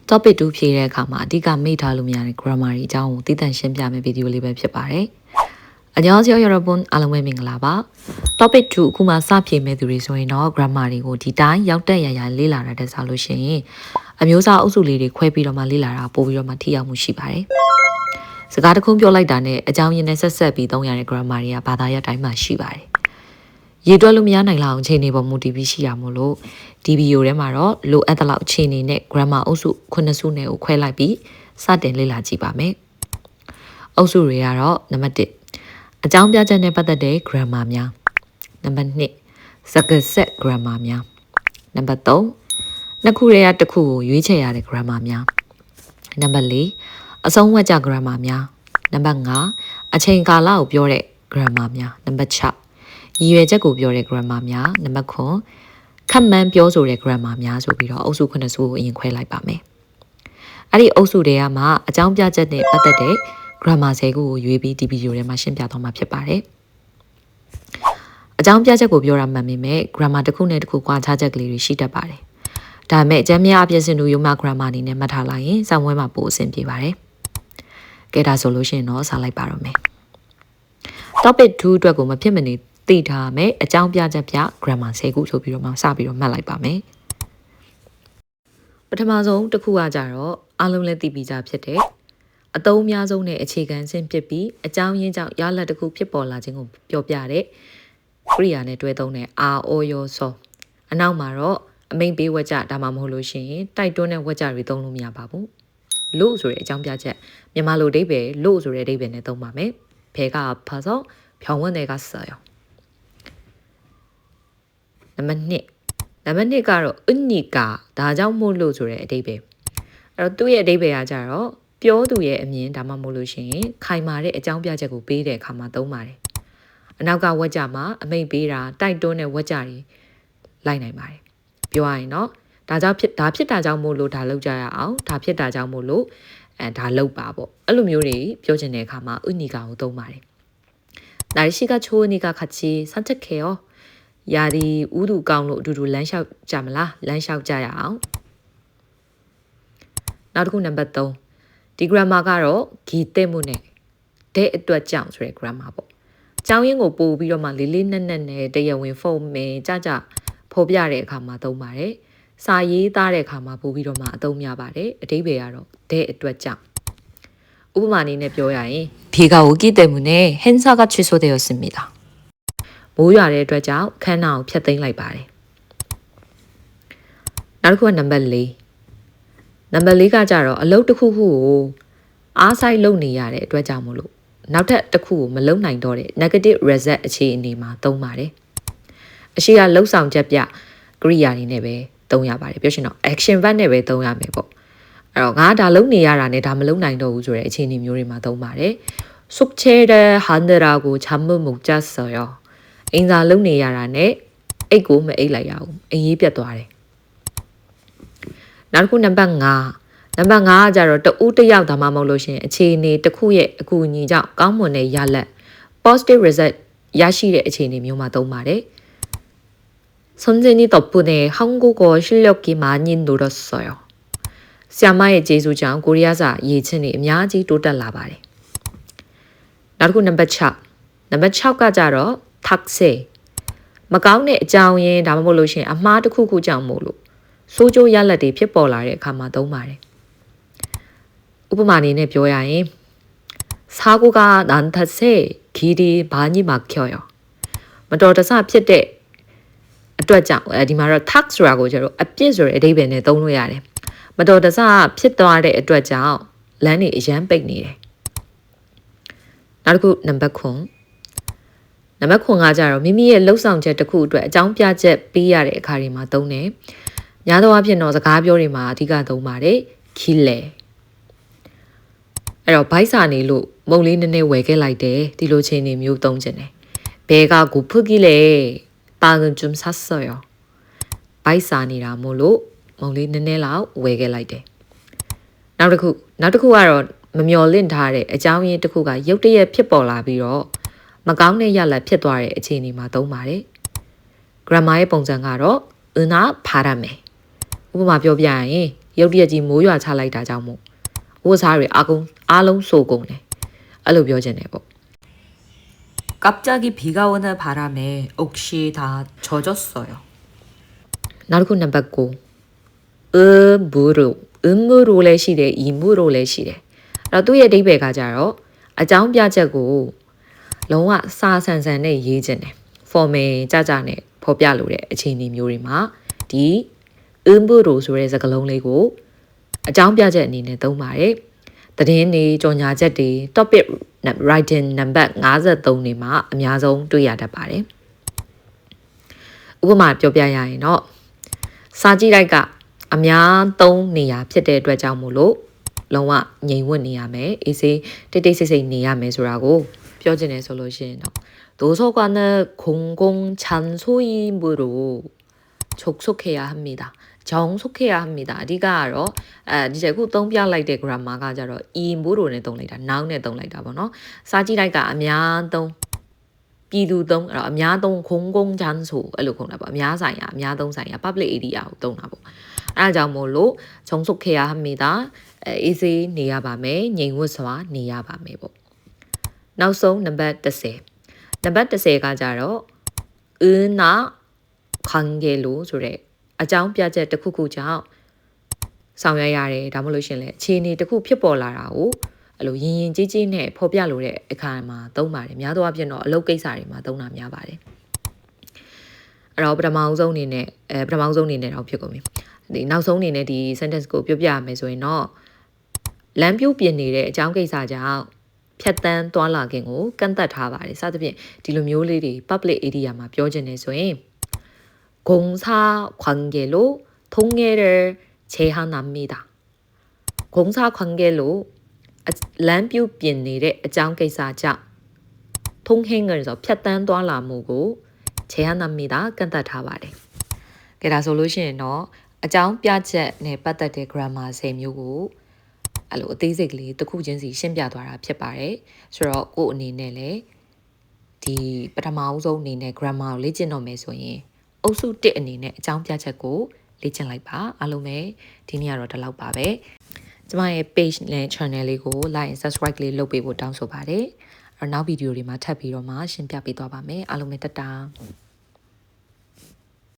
topic 2ဖြေတဲ့အခါမှာအဓိကမေ့ထားလို့မရတဲ့ grammar တွေအကြောင်းကိုသိသန့်ရှင်းပြမယ့်ဗီဒီယိုလေးပဲဖြစ်ပါတယ်။안녕하세요 여러분အားလုံးပဲမင်္ဂလာပါ။ topic 2အခုမှစဖြေမဲ့သူတွေဆိုရင်တော့ grammar တွေကိုဒီတိုင်းရောက်တက်ရရလေ့လာတာတက်စားလို့ရှိရင်အမျိုးအစားအုပ်စုလေးတွေခွဲပြီးတော့မှလေ့လာတာပို့ပြီးတော့မှထိရောက်မှုရှိပါတယ်။စကားတစ်ခုပြောလိုက်တာနဲ့အကြောင်းရင်းနဲ့ဆက်ဆက်ပြီးသုံးရတဲ့ grammar တွေကဘာသာရပ်တိုင်းမှာရှိပါတယ်။ရေတွက်လို့မရနိုင်လောက်အခြေအနေပေါ်မူတည်ပြီးရှိရမို့လို့ဒီဗီဒီယိုထဲမှာတော့လိုအပ်တဲ့လောက်အခြေအနေနဲ့ grammar အုပ်စု9စုနဲ့ကိုခွဲလိုက်ပြီးစတင်လေ့လာကြည့်ပါမယ်။အုပ်စုတွေကတော့နံပါတ်1အကြောင်းပြချက်နဲ့ပတ်သက်တဲ့ grammar များနံပါတ်2စကားဆက် grammar များနံပါတ်3နှစ်ခုရဲ့တစ်ခုကိုရွေးချယ်ရတဲ့ grammar များနံပါတ်4အဆုံးဝတ်ကြ grammar များနံပါတ်5အချိန်ကာလကိုပြောတဲ့ grammar များနံပါတ်6ရည်ရွယ်ချက်ကိုပြောတဲ့ grammar များနံပါတ်9ခက်မှန်းပြောဆိုတဲ့ grammar များဆိုပြီးတော့အုပ်စု9စုကိုအရင်ခွဲလိုက်ပါမယ်အဲ့ဒီအုပ်စုတွေကမှအကြောင်းပြချက်နဲ့ပတ်သက်တဲ့ grammar 10ခုကိုရွေးပြီးဒီဗီဒီယိုထဲမှာရှင်းပြသွားမှာဖြစ်ပါတယ်အကြောင်းပြချက်ကိုပြောတာမှန်ပေမဲ့ grammar တစ်ခုနဲ့တစ်ခုကွာခြားချက်ကလေးတွေရှိတတ်ပါတယ်ဒါပေမဲ့အကျမ်းများအပြည့်စင်တို့ရုံးမ grammar အနေနဲ့မှတ်ထားလိုက်ရင်စာမွေးမှာပိုအဆင်ပြေပါတယ်ကဲဒါဆိုလို့ရှိရင်တော့စာလိုက်ပါတော့မယ် topic 2အတွက်ကိုမဖြစ်မနေသိထားမယ်အကြောင်းပြချက်ပြ grammar 10ခုဆိုပြီးတော့မှစပြီးတော့မှတ်လိုက်ပါမယ်ပထမဆုံးတစ်ခုကကြတော့အားလုံးလည်းသိပြီးကြဖြစ်တဲ့အသုံးအများဆုံးနဲ့အခြေခံဆင့်ဖြစ်ပြီးအကြောင်းရင်းကြောင့်ရလဒ်တစ်ခုဖြစ်ပေါ်လာခြင်းကိုပြောပြတဲ့ကရိယာနဲ့တွဲသုံးတဲ့ are or your so အနောက်မှာတော့အမိန့်ပေးဝတ်ကြဒါမှမဟုတ်လို့ရှိရင်တိုက်တွန်းတဲ့ဝတ်ကြတွေသုံးလို့မရပါဘူးလို့ဆိုတဲ့အကြောင်းပြချက်မြန်မာလိုအဓိပ္ပာယ်လို့ဆိုတဲ့အဓိပ္ပာယ်နဲ့သုံးပါမယ်ဘဲကဘာသောဖြောင်းဝန်းတွေကဆော်ရောနံပါတ်2ကတော့ဥနိကာဒါကြောင့်မို့လို့ဆိုတဲ့အဓိပ္ပာယ်အဲ့တော့သူ့ရဲ့အဓိပ္ပာယ်ကကြတော့ပြောသူရဲ့အမြင်ဒါမှမဟုတ်လို့ရှိရင်ခိုင်မာတဲ့အကြောင်းပြချက်ကိုပေးတဲ့အခါမှာသုံးပါတယ်အနောက်ကဝက်ကြမှာအမိန့်ပေးတာတိုက်တွန်းတဲ့ဝက်ကြတွေလိုက်နိုင်ပါတယ်ပြောရရင်တော့ဒါဖြစ်တာကြောင့်မို့လို့ဒါလောက်ကြရအောင်ဒါဖြစ်တာကြောင့်မို့လို့ဒါလောက်ပါပေါ့အဲ့လိုမျိုးတွေပြောချင်တဲ့အခါမှာဥနိကာကိုသုံးပါတယ်날씨가 좋으니까 같이 산책해요ရာဒီဥဒူကောင်းလို့အတူတူလမ်းလျှောက်ကြမလားလမ်းလျှောက်ကြရအောင်နောက်တစ်ခုနံပါတ်3ဒီ grammar ကတော့ဂီတဲ့မှုနဲ့တဲ့အတွက်ကြောင့်ဆိုတဲ့ grammar ပေါ့ကျောင်းရင်းကိုပို့ပြီးတော့မှလေးလေးနက်နက်နဲ့တရားဝင်ဖုန်းမယ်ကြဖော်ပြတဲ့အခါမှာသုံးပါတယ်စာရေးသားတဲ့အခါမှာပို့ပြီးတော့မှအသုံးများပါတယ်အဓိပ္ပာယ်ကတော့တဲ့အတွက်ကြောင့်ဥပမာအနေနဲ့ပြောရရင်비가 오기 때문에 행사가 취소되었습니다မိုးရွာတဲ့အတွက်ကြောင့်ခန်းနာကိုဖျက်သိမ်းလိုက်ပါတယ်နောက်တစ်ခုကနံပါတ်4ကကြတော့အလုပ်တစ်ခုခုကိုအားစိုက်လုပ်နေရတဲ့အတွက်ကြောင့်မို့လို့နောက်ထပ်တစ်ခုကိုမလုပ်နိုင်တော့တဲ့ negative result အခြေအနေမှာသုံးပါတယ်အရှိကလှုပ်ဆောင်ချက်ပြကရိယာတွေနဲ့ပဲသုံးရပါတယ်ပြောရှင်တော့ action verb နဲ့ပဲသုံးရမယ်ပေါ့အဲ့တော့ငါဒါလုပ်နေရတာနဲ့ဒါမလုပ်နိုင်တော့ဘူးဆိုတဲ့အခြေအနေမျိုးတွေမှာသုံးပါတယ်숙제를하느라고 잠을 못 잤어요အင်စာလုံနေရတာနဲ့အိတ်ကိုမအိတ်လိုက်ရဘူးအရင်ပြတ်သွားတယ်နောက်တစ်ခုနံပါတ်5ကကြတော့တဦးတစ်ယောက်ဒါမှမဟုတ်လို့ရှင်အခြေအနေတစ်ခုရဲ့အကူအညီကြောင့်ကောင်းမွန်တဲ့ရလဒ် positive result ရရှိတဲ့အခြေအနေမျိုးမှာသုံးပါတယ်선생님 덕분에 한국어 실력이 많이 늘었어요ဆရာမရဲ့ကျေးဇူးကြောင့်ကိုရီးယားစာရေးချင်းတွေအများကြီးတိုးတက်လာပါတယ်နောက်တစ်ခုနံပါတ်6ကကြတော့탁세မကောင်းတဲ့အကြောင်းရင်းဒါမှမဟုတ်လို့ရှိရင်အမှားတစ်ခုခုကြောင့်မို့လို့စိုးကျိုးရလဒ်တွေဖြစ်ပေါ်လာတဲ့အခါမှာသုံးပါတယ်ဥပမာအနေနဲ့ပြောရရင်사고가 난 탓에 길이 많이 막혀요မတော်တဆဖြစ်တဲ့အတွက်ကြောင့်ဒီမှာတော့ tax ဆိုတာကိုကျတော့အပြစ်ဆိုတဲ့အဓိပ္ပာယ်နဲ့သုံးလို့ရတယ်မတော်တဆဖြစ်သွားတဲ့အတွက်ကြောင့်လမ်းတွေအရန်ပိတ်နေတယ်နောက်တစ်ခုနံပါတ်9ကကြတော့မိမိရဲ့လှုပ်ဆောင်ချက်တစ်ခုအတွက်အကြောင်းပြချက်ပေးရတဲ့အခါတွေမှာသုံးတယ်။များသောအားဖြင့်တော့စကားပြောတွေမှာအဓိကသုံးပါတယ်။ခီလေအဲ့တော့ဘိုက်စာနေလို့မုံလေးနည်းနည်းဝယ်ခဲ့လိုက်တယ်ဒီလိုချင်းနေမျိုးသုံးခြင်းတယ်။ဘဲကကိုဖုတ်ကြီးလေ빵은 좀 샀어요ဘိုက်စာနေတာမို့လို့မုံလေးနည်းနည်းလောက်ဝယ်ခဲ့လိုက်တယ်။နောက်တစ်ခုကတော့မမျော်လင့်ထားတဲ့အကြောင်းရင်းတစ်ခုကရုတ်တရက်ဖြစ်ပေါ်လာပြီးတော့မကောင်းတဲ့ရလဒ်ဖြစ်သွားတဲ့အခြေအနေမှာသုံးပါတယ် grammar ရဲ့ပုံစံကတော့은하 바람에ဥပမာပြောပြရင် ရုတ်တရက်ကြီးမိုးရွာချလိုက်တာကြောင့်မို့ဝတ်စားတွေအားလုံးစိုးကုန်တယ်အဲ့လိုပြောချင်တယ်ပေါ့ 갑자기 비가 오는 바람에 옷이 다 젖었어요. 나르고 넘버 9. 음무로 레시래 이무로 레시래. အဲ့တော့သူ့ရဲ့အဓိပ္ပာယ်ကကြတော့အကြောင်းပြချက်ကိုလုံးဝစာဆန်ဆန်နဲ့ရေးခြင်းတယ် formal ကြကြနဲ့ဖော်ပြလို့တဲ့အခြေအနေမျိုးတွေမှာဒီ umuro ဆိုတဲ့စကားလုံးလေးကိုအကြောင်းပြချက်အနေနဲ့သုံးပါတယ်သတင်းတွေကြော်ညာချက်တွေ topic writing number 53နေမှာအများဆုံးတွေ့ရတတ်ပါတယ်ဥပမာပြောပြရရင်တော့စာကြည့်လိုက်ကအများသုံးနေရာဖြစ်တဲ့အတွက်ကြောင့်မို့လို့လုံးဝငြိမ်ဝတ်နေရမယ်အေးစေးတိတ်တိတ်ဆိတ်ဆိတ်နေရမယ်ဆိုတာကိုပြောချင်တယ်ဆိုလို့ရှိရင်တော့도서관은 공공장소이므로 접속해야 합니다. 정속해야 합니다. အဓိကကတော့ဒီချက်ခုသုံးပြလိုက်တဲ့ grammar ကကြတော့ i므로 နဲ့သုံးလိုက်တာ noun နဲ့သုံးလိုက်တာပေါ့နော်စာကြည့်လိုက်ကအများသုံးပြည်သူသုံးအဲ့တော့အများသုံး 공공장소 အဲ့လိုခေါ်တာပေါ့အများဆိုင်ရာအများသုံးဆိုင်ရာ public area ကိုသုံးတာပေါ့အဲ့ဒါကြောင့်မို့လို့ 정속해야 합니다. အေးစေးနေရပါမယ်ငြိမ်ဝတ်စွာနေရပါမယ်ပေါ့နောက်ဆုံး number 10 နံပါတ်10ကကြတော့은하 관계로 ဆိုတဲ့အကြောင်းပြချက်တစ်ခုခုကြောင့်ဆောင်ရွက်ရတယ်ဒါမှမဟုတ်ရှင်လေအခြေအနေတစ်ခုဖြစ်ပေါ်လာတာကိုအဲ့လိုရင်ကြီးကြီးနဲ့ဖော်ပြလို့တဲ့အခါမှာသုံးပါတယ်များသောအားဖြင့်တော့အလုပ်ကိစ္စတွေမှာသုံးတာများပါတယ်အဲ့တော့ပထမဆုံးအနေနဲ့တော့ဖြစ်ကုန်ပြီဒီနောက်ဆုံးအနေနဲ့ဒီ sentence ကိုပြောပြရမယ်ဆိုရင်တော့လမ်းပြုတ်ပြင်နေတဲ့အကြောင်းကိစ္စကြောင့်ဖြတ်တန်းသွားလာခြင်းကိုကန့်သတ်ထားပါတယ်စသဖြင့်ဒီလိုမျိုးလေးတွေ public area မှာပြောချင်တယ်ဆိုရင် 공사 관계로 통행을 제한합니다. 공사 관계로လမ်းပြုတ်ပြင်နေတဲ့အကြောင်းကိစ္စကြောင့် 통행을 ဆိုဖြတ်တန်းသွားလာမှုကို 제한합니다 ကန့်သတ်ထားပါတယ်ကဲဒါဆိုလို့ရှိရင်တော့အကြောင်းပြချက်နဲ့ပတ်သက်တဲ့ grammar 10မျိုးကိုအဲ့လိုအသေးစိတ်ကလေးတစ်ခုချင်းစီရှင်းပြသွားတာဖြစ်ပါတယ်ဆိုတော့ကို့အနေနဲ့လည်းဒီပထမအဆုံးအနေနဲ့ grammar ကိုလေ့ကျင့်တော့မယ်ဆိုရင်အုပ်စု1အနေနဲ့အကြောင်းပြချက်ကိုလေ့ကျင့်လိုက်ပါအားလုံးပဲဒီနေ့ကတော့ဒီလောက်ပါပဲကျမရဲ့ page နဲ့ channel လေးကို like and subscribe လေးလုပ်ပေးဖို့တောင်းဆိုပါတယ်အဲ့တော့နောက်ဗီဒီယိုတွေမှာထပ်ပြီးတော့မှရှင်းပြပေးသွားပါမယ်အားလုံးပဲတတ်တာ